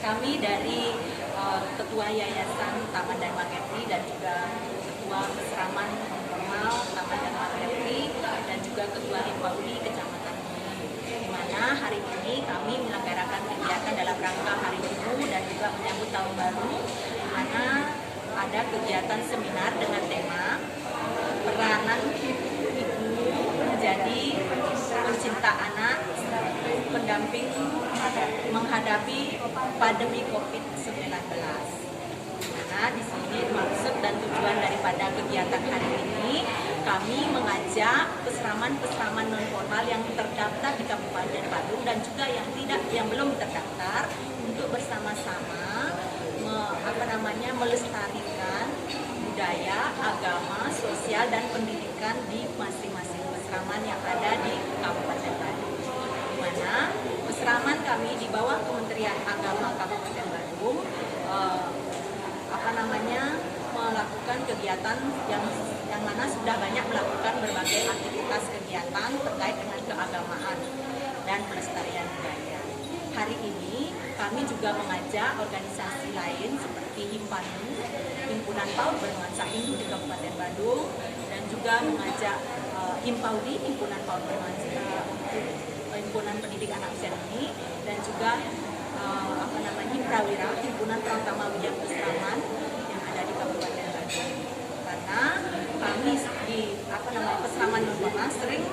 Kami dari Ketua Yayasan Taman Dharma Khetri dan juga Ketua Peseraman Formal Taman Dharma Khetri dan juga Ketua Himpaudi Kecamatan Bumi, di mana hari ini kami menyelenggarakan kegiatan dalam rangka Hari Ibu dan juga menyambut Tahun Baru, di mana ada kegiatan seminar dengan tema peranan ibu menjadi pencinta anak, pendamping menghadapi pandemi COVID-19. Nah, di sini maksud dan tujuan daripada kegiatan hari ini, kami mengajak peseraman-peseraman non formal yang terdaftar di Kabupaten Badung dan juga yang belum terdaftar untuk bersama-sama melestarikan budaya, agama, sosial dan pendidikan di masing-masing peseraman yang ada di Kabupaten Badung. Di mana peseraman kami di bawah Kementerian Agama Kabupaten Badung melakukan kegiatan yang mana sudah banyak melakukan berbagai aktivitas kegiatan terkait dengan keagamaan dan pelestarian budaya. Hari ini kami juga mengajak organisasi lain seperti Himpanu, Himpunan PAUD Bernuansa Hindu di Kabupaten Badung, dan juga mengajak Himpaudi, Himpunan PAUD Bernuansa Himpunan Pendidik Anak Usia Dini, dan juga Himprawira, Himpunan Pratama Widya Peseraman yang ada di Kabupaten Badung. Karena kami di peseraman non formal sering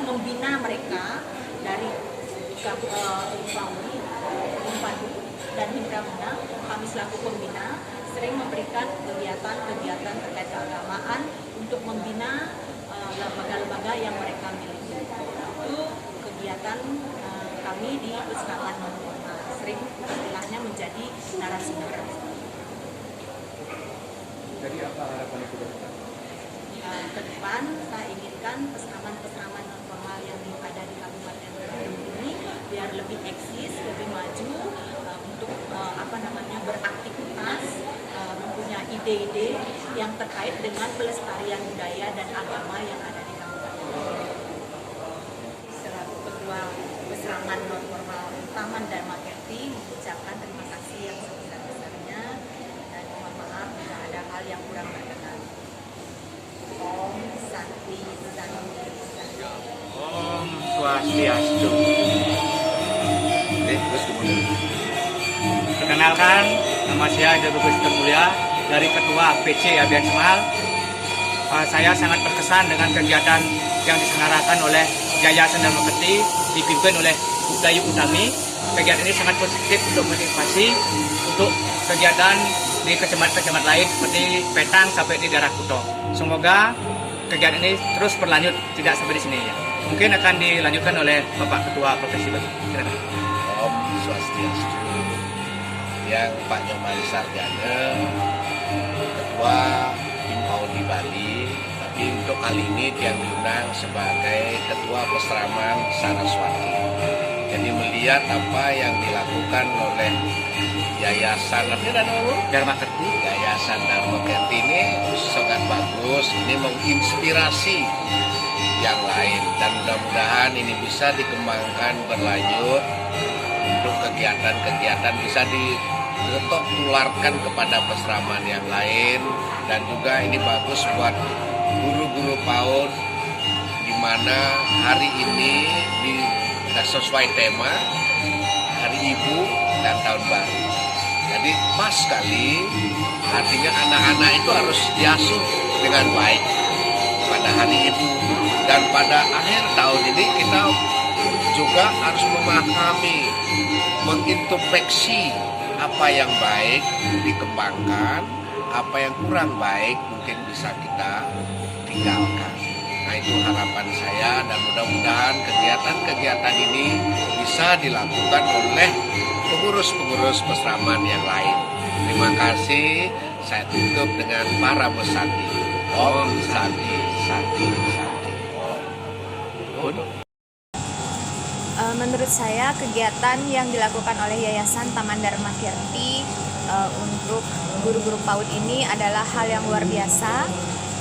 membina mereka dari Himpanu dan Himprawira. Kami selaku pembina sering memberikan kegiatan-kegiatan terkait keagamaan untuk membina lembaga-lembaga yang mereka miliki. Itu kegiatan kami di peseraman non formal, sering istilahnya menjadi narasumber. Jadi apa harapan itu ke depan? Ke depan saya inginkan peseraman-peseraman non formal yang ada di Kabupaten Badung ini biar lebih eksis, lebih maju untuk beraktivitas, mempunyai ide-ide yang terkait dengan pelestarian budaya dan agama yang ada di Kabupaten Badung. Selaku Ketua Peseraman non formal Taman Dharma Khetri mengucapkan terima kasih yang sebesar-besarnya dan mohon maaf jika ada hal yang kurang berkenan. Om Santi Santi Santi. Om Swastiastu. Terus kemudian Perkenalkan, nama saya Jago Gusti Mulia dari Ketua PC Abian Semal. Saya sangat berkesan dengan kegiatan yang diselenggarakan oleh Yayasan Dharma Khetri dipimpin oleh Bu Dayu Utami. Kegiatan ini sangat positif untuk motivasi untuk kegiatan di kecamatan-kecamatan lain seperti Petang sampai di daerah Kuto. Semoga kegiatan ini terus berlanjut, tidak sampai di sini ya. Mungkin akan dilanjutkan oleh Bapak Ketua Provinsi Badung. Om Swastiastu. Yang Pak Nyomali Sarjana, Ketua Himpaudi Bali, tapi untuk kali ini dia diundang sebagai Ketua Peseraman Saraswati. Jadi melihat apa yang dilakukan oleh Yayasan Dharma Khetri. Yayasan Dharma Khetri ini sangat bagus. Ini menginspirasi yang lain dan mudah-mudahan ini bisa dikembangkan berlanjut untuk kegiatan-kegiatan bisa tularkan kepada peseraman yang lain, dan juga ini bagus buat guru-guru PAUD di mana hari ini sesuai tema Hari Ibu dan Tahun Baru. Jadi pas sekali, artinya anak-anak itu harus diasuh dengan baik pada Hari Ibu, dan pada akhir tahun ini kita juga harus memahami, mengintrospeksi apa yang baik dikembangkan, apa yang kurang baik mungkin bisa kita tinggalkan. Nah, itu harapan saya, dan mudah-mudahan kegiatan-kegiatan ini bisa dilakukan oleh pengurus-pengurus peseraman yang lain. Terima kasih. Saya tutup dengan para pesanti. Om Santi Santi Santi. Om. Menurut saya kegiatan yang dilakukan oleh Yayasan Taman Dharma Khetri untuk guru-guru PAUD ini adalah hal yang luar biasa,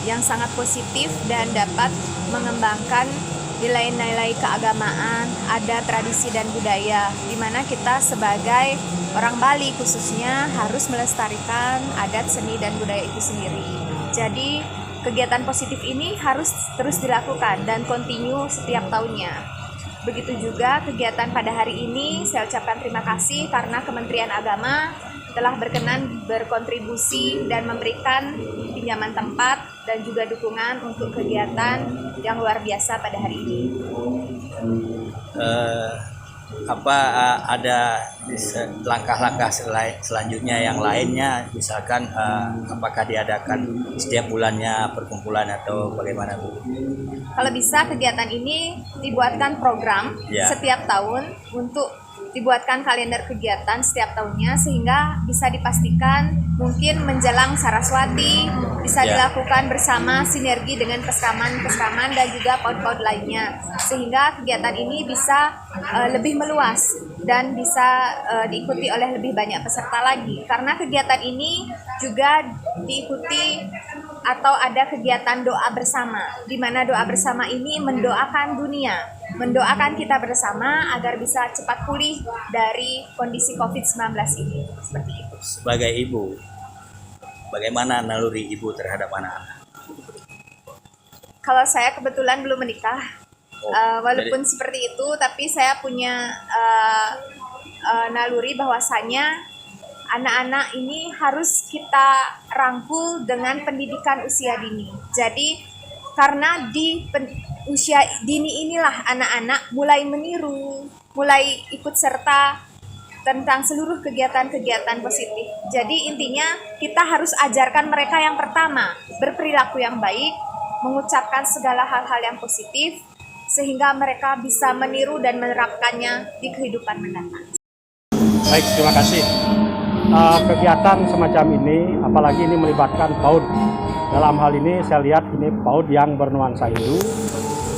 yang sangat positif dan dapat mengembangkan nilai-nilai keagamaan, adat, tradisi, dan budaya, di mana kita sebagai orang Bali khususnya harus melestarikan adat, seni, dan budaya itu sendiri. Jadi kegiatan positif ini harus terus dilakukan dan continue setiap tahunnya. Begitu juga kegiatan pada hari ini, saya ucapkan terima kasih karena Kementerian Agama telah berkenan berkontribusi dan memberikan pinjaman tempat dan juga dukungan untuk kegiatan yang luar biasa pada hari ini. Ada langkah-langkah selanjutnya yang lainnya, misalkan apakah diadakan setiap bulannya perkumpulan atau bagaimana Bu? Kalau bisa kegiatan ini dibuatkan program setiap tahun untuk dibuatkan kalender kegiatan setiap tahunnya sehingga bisa dipastikan mungkin menjelang Saraswati bisa dilakukan bersama sinergi dengan peskaman dan juga PAUD-PAUD lainnya sehingga kegiatan ini bisa lebih meluas dan bisa diikuti oleh lebih banyak peserta lagi karena kegiatan ini juga diikuti atau ada kegiatan doa bersama di mana doa bersama ini mendoakan dunia, mendoakan kita bersama agar bisa cepat pulih dari kondisi COVID-19 ini. Seperti itu. Sebagai ibu, bagaimana naluri ibu terhadap anak-anak? Kalau saya kebetulan belum menikah, walaupun seperti itu, tapi saya punya naluri bahwasanya anak-anak ini harus kita rangkul dengan pendidikan usia dini. Jadi karena di usia dini inilah anak-anak mulai meniru, mulai ikut serta tentang seluruh kegiatan-kegiatan positif. Jadi intinya kita harus ajarkan mereka yang pertama berperilaku yang baik, mengucapkan segala hal-hal yang positif sehingga mereka bisa meniru dan menerapkannya di kehidupan mendatang. Baik, terima kasih. Kegiatan semacam ini, apalagi ini melibatkan PAUD. Dalam hal ini saya lihat ini PAUD yang bernuansa Hindu,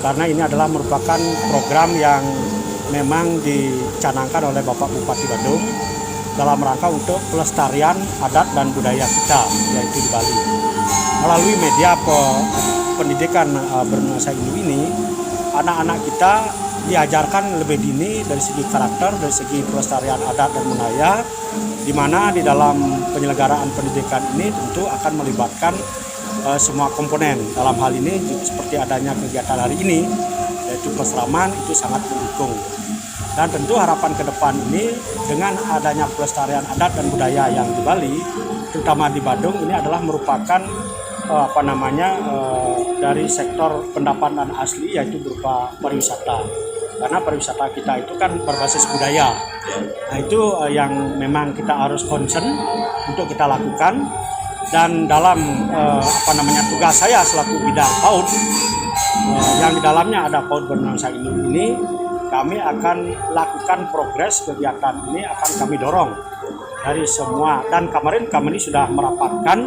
karena ini adalah merupakan program yang memang dicanangkan oleh Bapak Bupati Badung dalam rangka untuk pelestarian adat dan budaya kita, yaitu di Bali. Melalui media pendidikan bernuansa Hindu ini, anak-anak kita diajarkan lebih dini dari segi karakter, dari segi pelestarian adat dan budaya, di mana di dalam penyelenggaraan pendidikan ini tentu akan melibatkan semua komponen. Dalam hal ini seperti adanya kegiatan hari ini, yaitu peseraman, itu sangat mendukung. Dan tentu harapan ke depan ini dengan adanya pelestarian adat dan budaya yang di Bali, terutama di Badung, ini adalah merupakan dari sektor pendapatan asli, yaitu berupa pariwisata. Karena pariwisata kita itu kan berbasis budaya. Nah itu yang memang kita harus concern untuk kita lakukan. Dan dalam tugas saya selaku bidang PAUD, yang di dalamnya ada PAUD bernuansa Hindu ini, kami akan lakukan progres kegiatan ini, akan kami dorong dari semua. Dan kemarin kami sudah merapatkan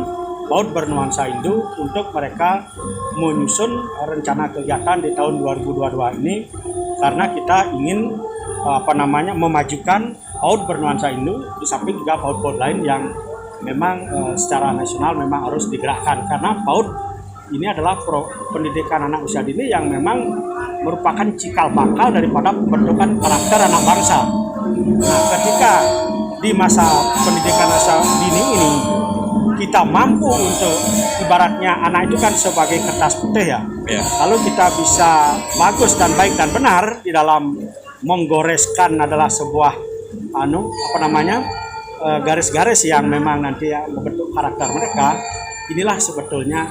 PAUD bernuansa Hindu untuk mereka menyusun rencana kegiatan di tahun 2022 ini, karena kita ingin memajukan PAUD bernuansa Hindu di samping juga PAUD-PAUD lain yang memang secara nasional memang harus digerakkan, karena PAUD ini adalah pendidikan anak usia dini yang memang merupakan cikal bakal daripada pembentukan karakter anak bangsa. Nah, ketika di masa pendidikan usia dini ini kita mampu untuk, ibaratnya anak itu kan sebagai kertas putih ya. Lalu kita bisa bagus dan baik dan benar di dalam menggoreskan adalah sebuah garis-garis yang memang nanti membentuk karakter mereka. Inilah sebetulnya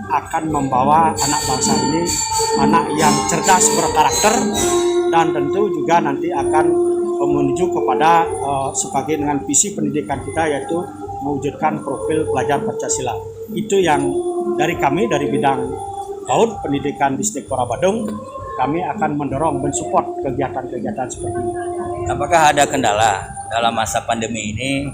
akan membawa anak bangsa ini anak yang cerdas berkarakter, dan tentu juga nanti akan menuju kepada sebagai dengan visi pendidikan kita, yaitu mewujudkan profil pelajar Pancasila. Itu yang dari kami, dari bidang PAUD Pendidikan Distrik Kora Badung, kami akan mendorong, mensupport kegiatan-kegiatan seperti ini. Apakah ada kendala dalam masa pandemi ini,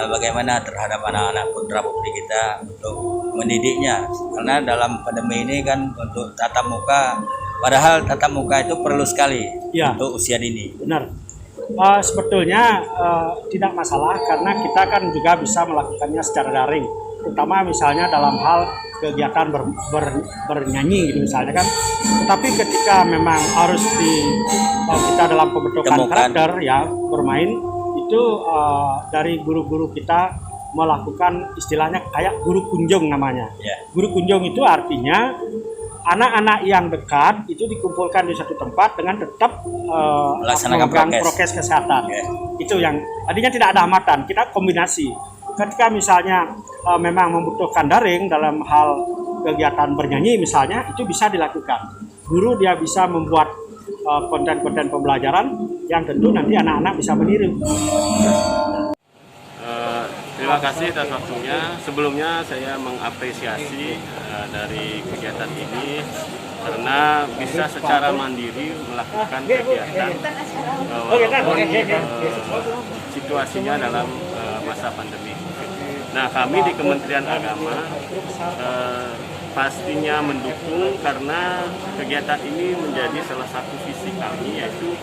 bagaimana terhadap anak-anak putra putri kita untuk mendidiknya? Karena dalam pandemi ini kan untuk tatap muka, padahal tatap muka itu perlu sekali untuk usia dini. Benar. Sebetulnya tidak masalah, karena kita kan juga bisa melakukannya secara daring. terutama misalnya dalam hal kegiatan bernyanyi gitu misalnya kan. Tetapi ketika memang harus kita dalam pembentukan Temukan. karakter ya bermain itu dari guru-guru kita melakukan istilahnya kayak guru kunjung namanya. Ya. Guru kunjung itu artinya anak-anak yang dekat itu dikumpulkan di satu tempat dengan tetap Melaksanakan memegang prokes. kesehatan. Ya. Itu yang tadinya tidak ada hambatan, kita kombinasi. Ketika misalnya memang membutuhkan daring dalam hal kegiatan bernyanyi misalnya, itu bisa dilakukan. Guru dia bisa membuat konten-konten pembelajaran yang tentu nanti anak-anak bisa meniru. Terima kasih atas waktunya. Sebelumnya saya mengapresiasi dari kegiatan ini karena bisa secara mandiri melakukan kegiatan walaupun situasinya dalam masa pandemi. Nah, kami di Kementerian Agama pastinya mendukung karena kegiatan ini menjadi salah satu visi kami, yaitu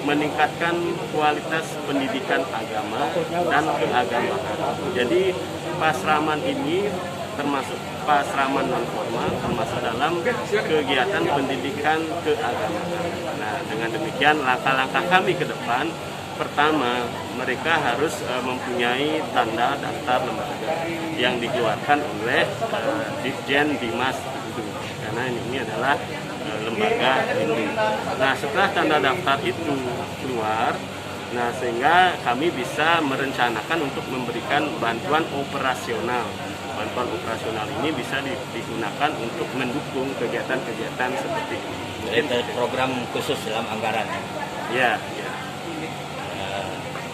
meningkatkan kualitas pendidikan agama dan keagamaan. Jadi pasraman ini termasuk pasraman non formal termasuk dalam kegiatan pendidikan keagamaan. Nah, dengan demikian langkah-langkah kami ke depan, pertama, mereka harus mempunyai tanda daftar lembaga yang dikeluarkan oleh Ditjen Dimas Hindu, karena ini adalah lembaga Hindu. Nah, setelah tanda daftar itu keluar, nah sehingga kami bisa merencanakan untuk memberikan bantuan operasional. Bantuan operasional ini bisa digunakan untuk mendukung kegiatan-kegiatan seperti ini. Jadi program khusus dalam anggaran. Ya.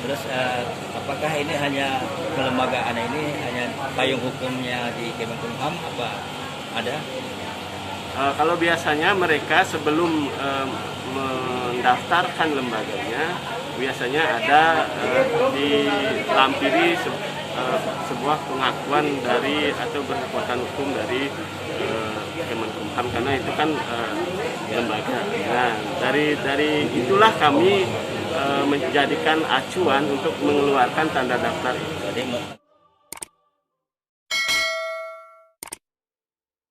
Terus apakah ini hanya kelembagaan ini hanya payung hukumnya di Kemenkumham apa ada? Kalau biasanya mereka sebelum mendaftarkan lembaganya, biasanya ada dilampiri sebuah pengakuan dari atau berkekuatan hukum dari Kemenkumham, karena itu kan lembaga. Nah, dari itulah kami menjadikan acuan untuk mengeluarkan tanda daftar itu. Jadi